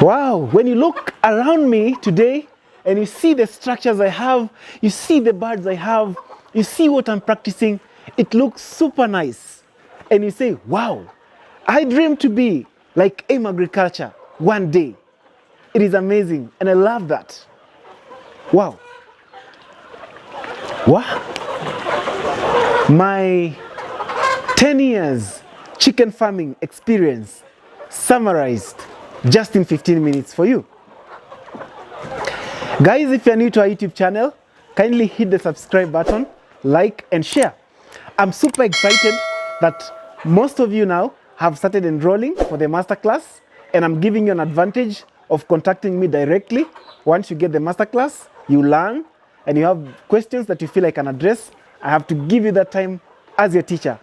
Wow, when you look around me today and you see the structures I have, you see the birds I have, you see what I'm practicing, it looks super nice. And you say, wow, I dream to be like AIM Agriculture one day. It is amazing and I love that. Wow. Wow. My 10 years chicken farming experience summarized just in 15 minutes for you. Guys, if you're new to our YouTube channel, kindly hit the subscribe button, like and share. I'm super excited that most of you now have started enrolling for the masterclass, and I'm giving you an advantage of contacting me directly. Once you get the masterclass, you learn and you have questions that you feel I can address. I have to give you that time as your teacher.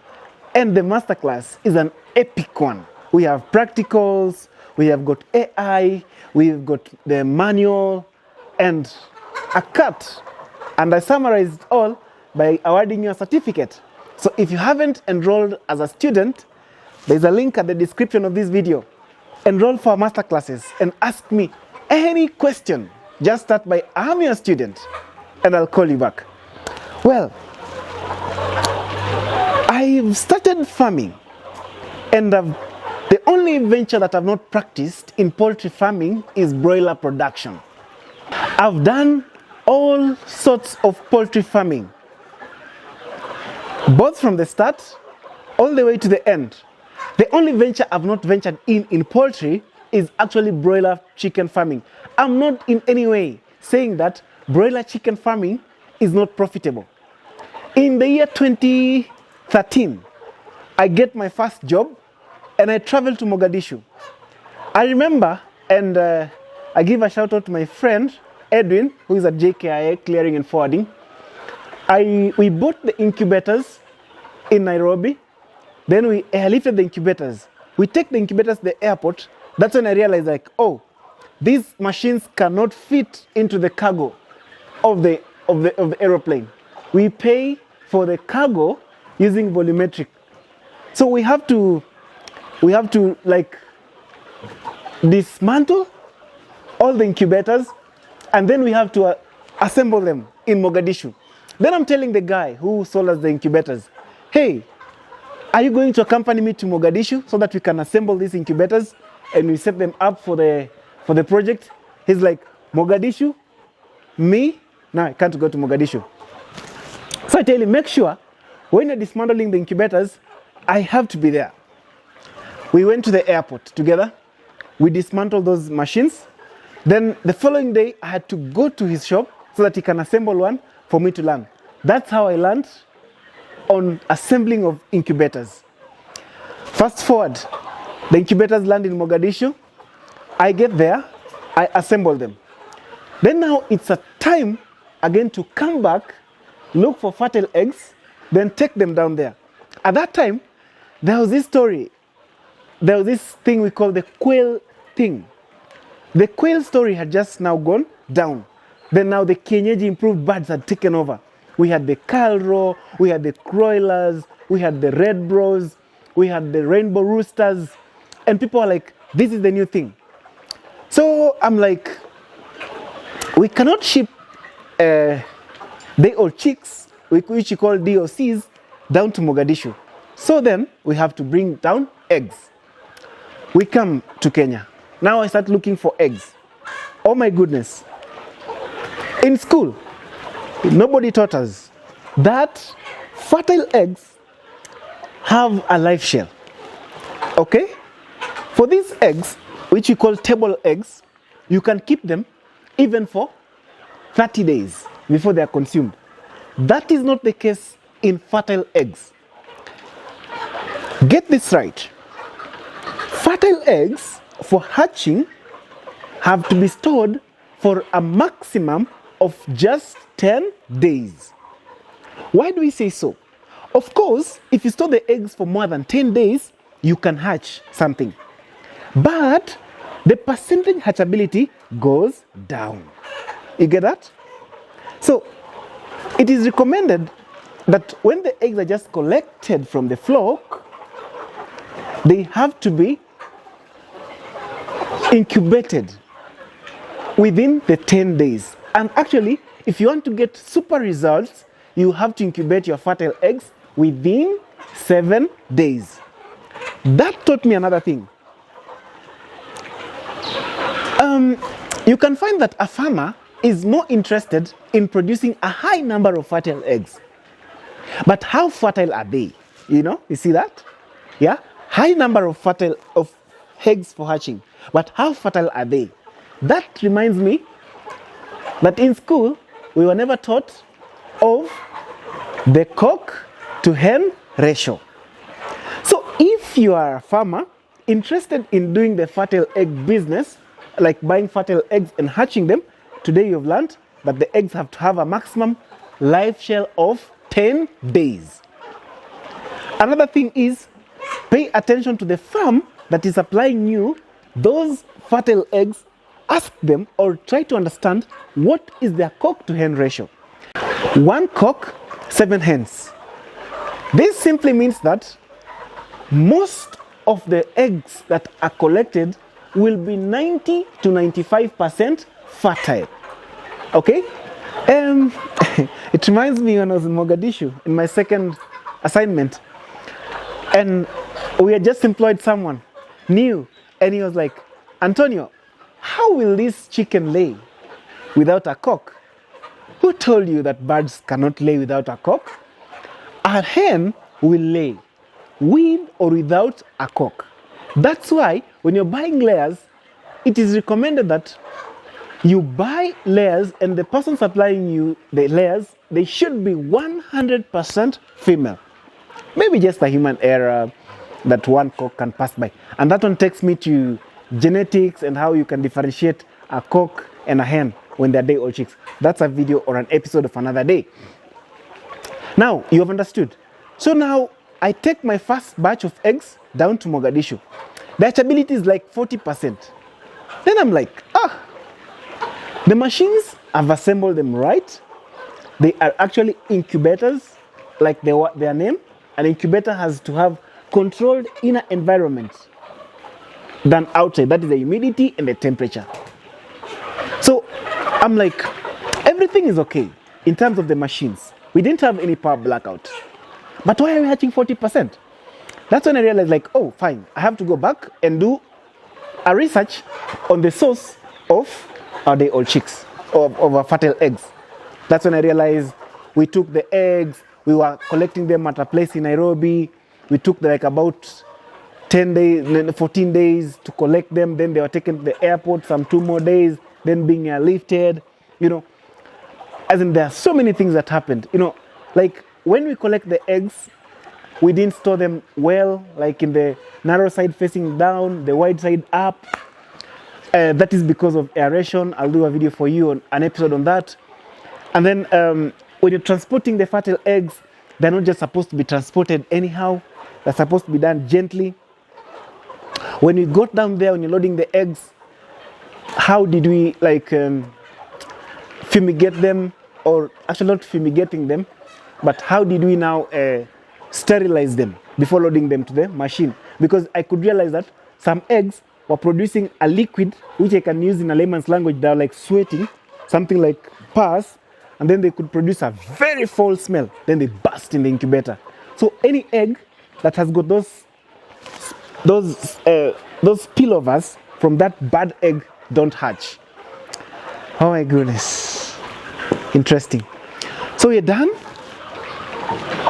And the masterclass is an epic one. We have practicals, we have got AI, we've got the manual and a cut. And I summarized all by awarding you a certificate. So if you haven't enrolled as a student, there's a link at the description of this video. Enroll for masterclasses and ask me any question. Just start by, I'm your student, and I'll call you back. Well, I've started farming, and the only venture that I've not practiced in poultry farming is broiler production. I've done all sorts of poultry farming, both from the start all the way to the end. The only venture I've not ventured in poultry is actually broiler chicken farming. I'm not in any way saying that broiler chicken farming is not profitable. In the year 2013, I get my first job and I traveled to Mogadishu. I remember, and I give a shout out to my friend Edwin, who is at JKIA Clearing and Forwarding. We bought the incubators in Nairobi. Then we airlifted the incubators. We take the incubators to the airport. That's when I realized, like, oh, these machines cannot fit into the cargo of the aeroplane. We pay for the cargo using volumetric. So we have to like dismantle all the incubators, and then we have to assemble them in Mogadishu. Then I'm telling the guy who sold us the incubators, hey, are you going to accompany me to Mogadishu so that we can assemble these incubators and we set them up for the project? He's like, Mogadishu? Me? No, I can't go to Mogadishu. So I tell him, make sure when you're dismantling the incubators, I have to be there. We went to the airport together. We dismantled those machines. Then the following day, I had to go to his shop so that he can assemble one for me to learn. That's how I learned on assembling of incubators. Fast forward, the incubators land in Mogadishu. I get there, I assemble them. Then now it's a time again to come back, look for fertile eggs, then take them down there. At that time, there was this story. There was this thing we call the quail thing. The quail story had just now gone down. Then now the kienyeji improved birds had taken over. We had the Calro, we had the Broilers, we had the Red Bros, we had the Rainbow Roosters, and people are like, this is the new thing. So I'm like, we cannot ship day-old chicks, which we call DOCs, down to Mogadishu. So then we have to bring down eggs. We come to Kenya. Now I start looking for eggs. Oh my goodness. In school, nobody taught us that fertile eggs have a life shell. Okay? For these eggs, which we call table eggs, you can keep them even for 30 days before they are consumed. That is not the case in fertile eggs. Get this right. Fertile eggs for hatching have to be stored for a maximum of just 10 days. Why do we say so? Of course, if you store the eggs for more than 10 days, you can hatch something. But the percentage hatchability goes down. You get that? So it is recommended that when the eggs are just collected from the flock, they have to be incubated within the 10 days. And actually, if you want to get super results, you have to incubate your fertile eggs within 7 days. That taught me another thing. You can find that a farmer is more interested in producing a high number of fertile eggs. But how fertile are they? You see that? Yeah? High number of eggs for hatching. But how fertile are they? That reminds me that in school, we were never taught of the cock to hen ratio. So if you are a farmer interested in doing the fertile egg business, like buying fertile eggs and hatching them, today you've learned that the eggs have to have a maximum life shell of 10 days. Another thing is, pay attention to the farm that is supplying you those fertile eggs. Ask them or try to understand what is their cock to hen ratio. 1 cock, 7 hens. This simply means that most of the eggs that are collected will be 90 to 95% fertile. Okay? It reminds me when I was in Mogadishu in my second assignment, and we had just employed someone new, and he was like, Antonio, how will this chicken lay without a cock? Who told you that birds cannot lay without a cock? A hen will lay with or without a cock. That's why when you're buying layers, it is recommended that you buy layers and the person supplying you the layers, they should be 100% female. Maybe just a human error that 1 cock can pass by. And that one takes me to genetics and how you can differentiate a cock and a hen when they're day-old chicks. That's a video or an episode of another day. Now, you have understood. So now, I take my first batch of eggs down to Mogadishu. The hatchability is like 40%. Then I'm like, the machines, I've assembled them right. They are actually incubators, like their name. An incubator has to have controlled inner environment than outside. That is the humidity and the temperature. So I'm like, everything is okay in terms of the machines. We didn't have any power blackout. But why are we hatching 40%? That's when I realized, like, oh, fine, I have to go back and do a research on the source of our day-old chicks, of our fertile eggs. That's when I realized we took the eggs, we were collecting them at a place in Nairobi. We took like about 10 days, 14 days to collect them. Then they were taken to the airport, some 2 more days, then being airlifted, As in, there are so many things that happened, like when we collect the eggs, we didn't store them well, like in the narrow side facing down, the wide side up. That is because of aeration. I'll do a video for you on an episode on that. And then when you're transporting the fertile eggs, they're not just supposed to be transported anyhow. They're supposed to be done gently. When you got down there, when you're loading the eggs, how did we fumigate them? Or actually not fumigating them, but how did we now sterilize them before loading them to the machine? Because I could realize that some eggs were producing a liquid, which I can use in a layman's language, they're like sweating, something like pus, and then they could produce a very foul smell. Then they burst in the incubator. So any egg that has got those spillovers from that bad egg don't hatch. Oh my goodness. Interesting. So we're done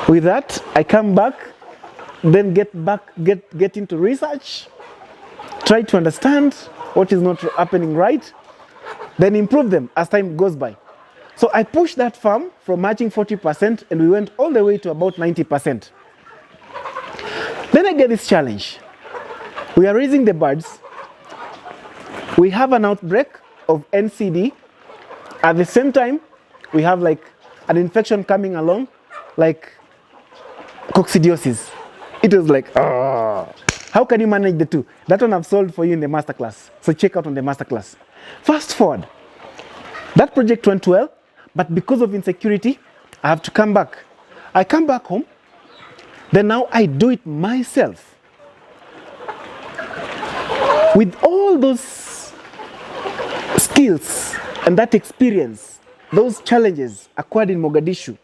with that. I come back, then get into research, try to understand what is not happening right, then improve them as time goes by. So I pushed that farm from matching 40%, and we went all the way to about 90%. Then I get this challenge. We are raising the birds. We have an outbreak of NCD. At the same time, we have like an infection coming along, like coccidiosis. It was like, how can you manage the two? That one I've solved for you in the masterclass. So check out on the masterclass. Fast forward. That project went well, but because of insecurity, I have to come back. I come back home, then now I do it myself. With all those skills and that experience, those challenges acquired in Mogadishu,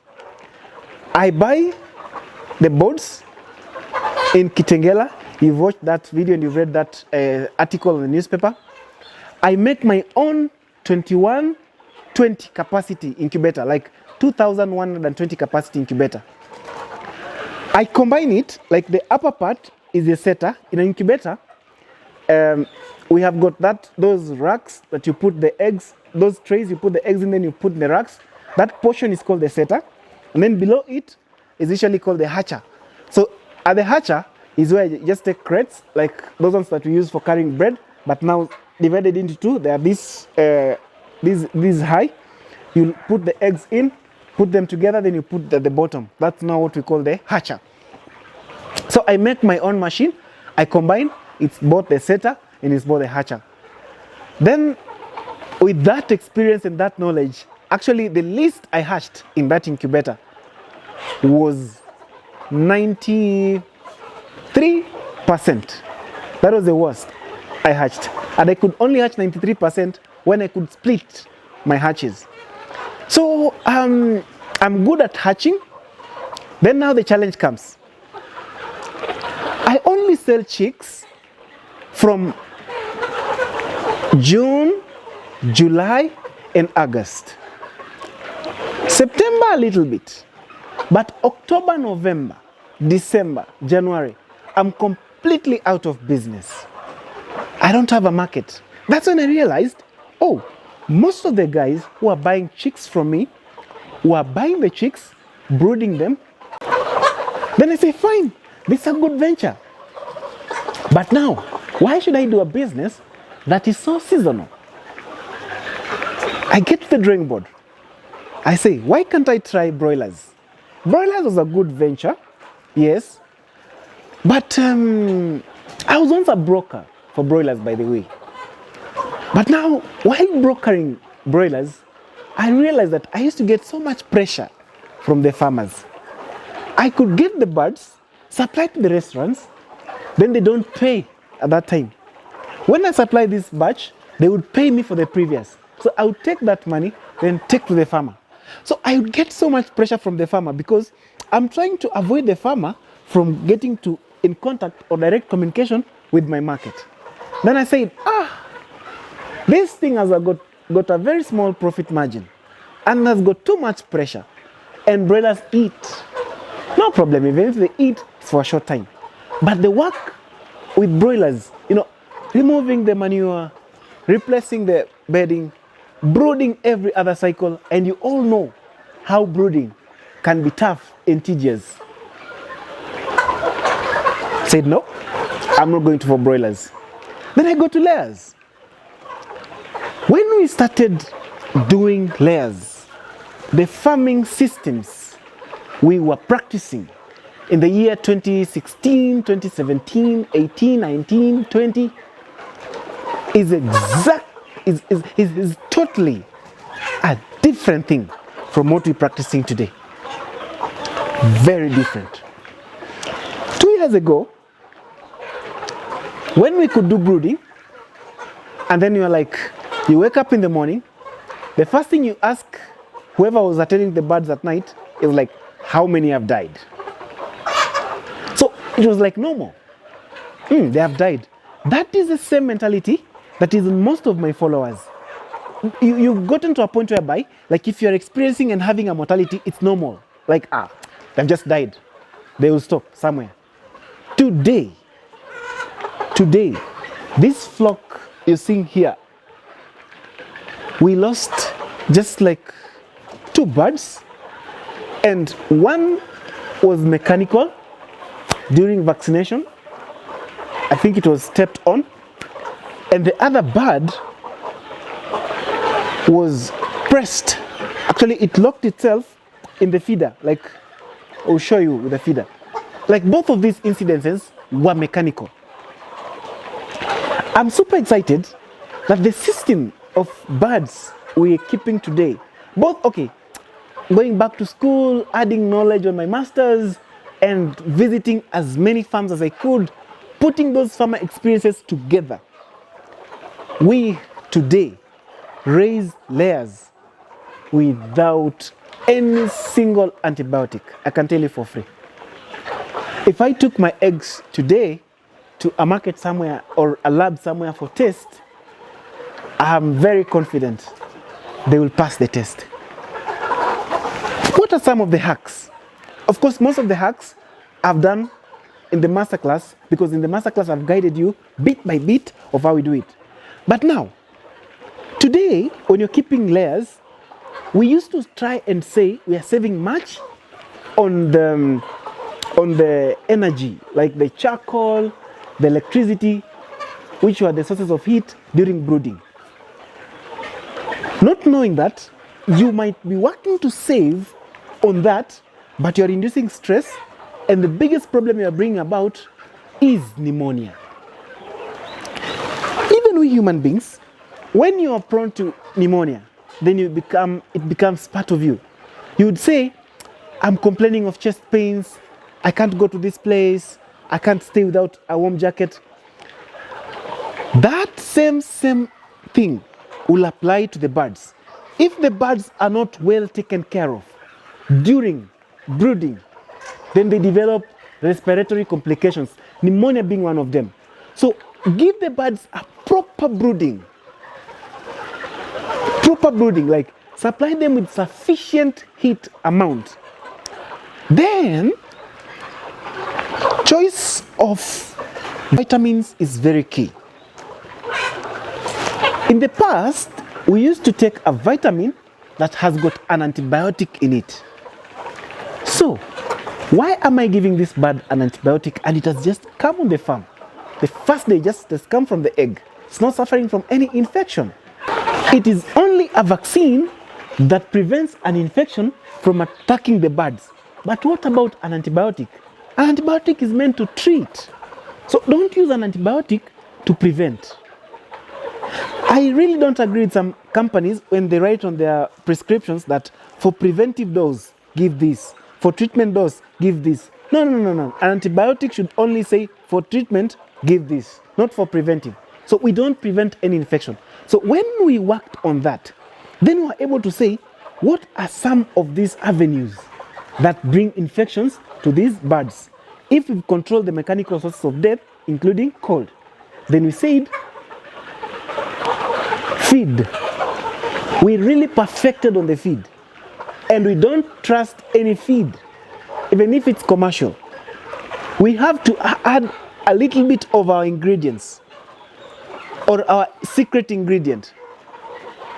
I buy the boards in Kitengela. You've watched that video and you've read that article in the newspaper. I make my own 2120 capacity incubator, like 2,120 capacity incubator. I combine it, like the upper part is a setter. In an incubator, we have got those racks that you put the eggs, those trays, you put the eggs in, then you put in the racks. That portion is called the setter. And then below it is usually called the hatcher. So at the hatcher is where you just take crates, like those ones that we use for carrying bread, but now divided into two. They are this high. You put the eggs in, put them together, then you put at the bottom. That's now what we call the hatcher. So I make my own machine. I combine. It's both the setter and it's both the hatcher. Then with that experience and that knowledge, actually the least I hatched in that incubator was 93%. That was the worst I hatched. And I could only hatch 93% when I could split my hatches. So I'm good at hatching. Then now the challenge comes. I only sell chicks from June, July, and August. September a little bit. But October, November, December, January, I'm completely out of business. I don't have a market. That's when I realized, oh, most of the guys who are buying chicks from me, who are buying the chicks, brooding them. Then I say, fine, this is a good venture. But now, why should I do a business that is so seasonal? I get to the drawing board. I say, why can't I try broilers? Broilers was a good venture, yes. But I was once a broker for broilers, by the way. But now, while brokering broilers, I realized that I used to get so much pressure from the farmers. I could get the birds, supply to the restaurants, then they don't pay at that time. When I supply this batch, they would pay me for the previous. So I would take that money, then take to the farmer. So I would get so much pressure from the farmer because I'm trying to avoid the farmer from getting in contact or direct communication with my market. Then I said, this thing has got a very small profit margin and has got too much pressure. And broilers eat. No problem, even if they eat, it's for a short time. But the work with broilers, removing the manure, replacing the bedding, brooding every other cycle, and you all know how brooding can be tough and tedious. Said no, I'm not going to for broilers. Then I go to layers. When we started doing layers, the farming systems we were practicing in the year 2016, 2017, 18, 19, 20 is totally a different thing from what we're practicing today. Very different. 2 years ago, when we could do brooding, and then you wake up in the morning, the first thing you ask whoever was attending the birds at night is like, how many have died? So it was like normal. They have died. That is the same mentality that is in most of my followers. You've gotten to a point whereby, like if you're experiencing and having a mortality, it's normal. Like, they've just died. They will stop somewhere. Today, this flock you're seeing here, we lost just like 2 birds, and one was mechanical during vaccination. I think it was stepped on, and the other bird was pressed. Actually, it locked itself in the feeder. Like, I'll show you with the feeder. Like, both of these incidences were mechanical. I'm super excited that the system of birds we're keeping today, going back to school, adding knowledge on my master's, and visiting as many farms as I could, putting those farmer experiences together. We today raise layers without any single antibiotic. I can tell you for free. If I took my eggs today to a market somewhere or a lab somewhere for test, I'm very confident they will pass the test. What are some of the hacks? Of course, most of the hacks I've done in the masterclass, because in the masterclass I've guided you bit by bit of how we do it. But now, today, when you're keeping layers, we used to try and say we are saving much on the energy, like the charcoal, the electricity, which were the sources of heat during brooding. Not knowing that, you might be working to save on that, but you're inducing stress, and the biggest problem you're bringing about is pneumonia. Even we human beings, when you are prone to pneumonia, then it becomes part of you. You would say, I'm complaining of chest pains, I can't go to this place, I can't stay without a warm jacket. That same thing will apply to the birds. If the birds are not well taken care of during brooding, then they develop respiratory complications, pneumonia being one of them. So give the birds a proper brooding, like supply them with sufficient heat amount. Then choice of vitamins is very key. In the past, we used to take a vitamin that has got an antibiotic in it. So why am I giving this bird an antibiotic and it has just come on the farm? The first day just has come from the egg. It's not suffering from any infection. It is only a vaccine that prevents an infection from attacking the birds. But what about an antibiotic? An antibiotic is meant to treat. So don't use an antibiotic to prevent. I really don't agree with some companies when they write on their prescriptions that for preventive dose, give this. For treatment dose, give this. No. An antibiotic should only say for treatment, give this, not for preventive. So we don't prevent any infection. So when we worked on that, then we were able to say, what are some of these avenues that bring infections to these birds? If we control the mechanical sources of death, including cold, then we said, feed. We really perfected on the feed. And we don't trust any feed, even if it's commercial. We have to add a little bit of our ingredients or our secret ingredient.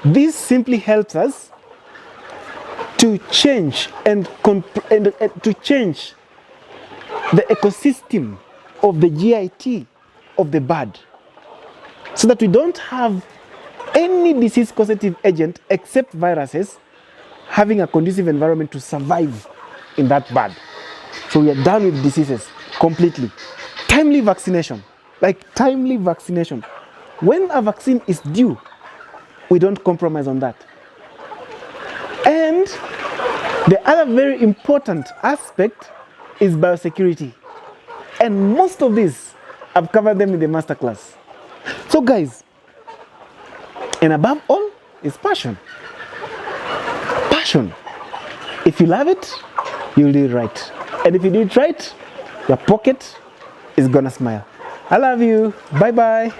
This simply helps us to change and to change the ecosystem of the GIT of the bird, so that we don't have any disease causative agent except viruses having a conducive environment to survive in that bird. So we are done with diseases completely. Timely vaccination, when a vaccine is due, we don't compromise on that. And the other very important aspect is biosecurity. And most of these, I've covered them in the masterclass. So guys, and above all is passion. Passion. If you love it, you'll do it right. And if you do it right, your pocket is gonna smile. I love you. Bye-bye.